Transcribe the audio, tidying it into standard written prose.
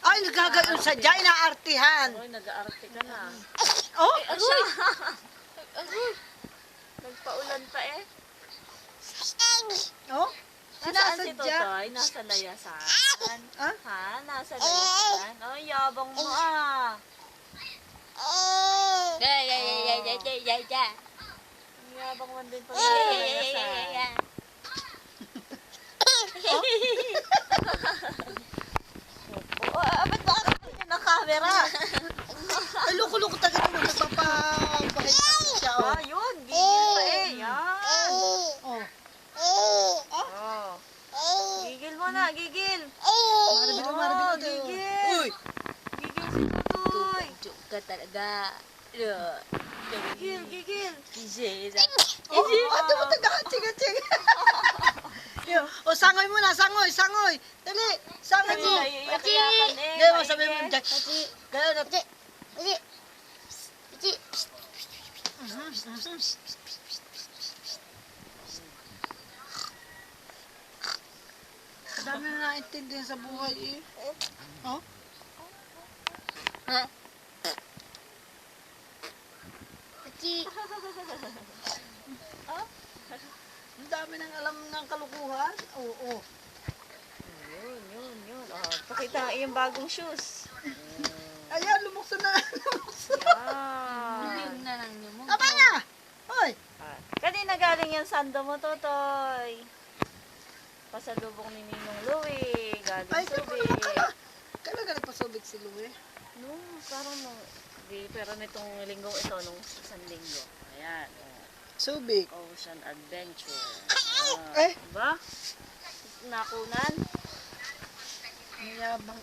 Ay, nagkagayon sa dyan, inaartihan. Aroy, nag-aarte ka na. Oh, Aroy! Aroy! Nagpaulan pa eh. oh. Nasaan si Sinasadya. Totoy? Nasa layasan. Ha? Ha? Nasa layasan? Oh, yabang mo ah. Ang yabang mo din pag nasa layasan. Ba't ba ako ng camera? Ay, loko-loko taga naman. Nagpapabahit siya. Oh. Ah, yun. Gigil pa eh. Yan. Oh. Oh. Gigil mo na, gigil. Marabig ko, marabig ko. Gigil. Uy. Gigil si Tutoy. Joke ka talaga. Gigil, gigil. Oh, ate mo taga. Tiga. O, sangoy muna. Sangoy. Dali. Sangoy mo. Iyak-iyakan eh. Gaya mo, sabi mo. Maingay. Gaya na. Dami na naintindihan sa buhay eh. Oh? Ang dami nang alam ng kalukuhan. Oo. Yun. Oh, pakita yung bagong shoes. Ayan, lumukso na. Yan. Yung na lang niyo mo. Tama na! Hoy! Kanina galing yung sando mo, Totoy. Pasalubong ni Ninong Louie. Galing Ay, Subic. kailan ka nagpasubik si Louie? Nung parang pero nitong linggong ito, nung isang linggo. Ayan. Subik. Ocean Adventure. Eh? Diba? Nakunan. Ang yabang.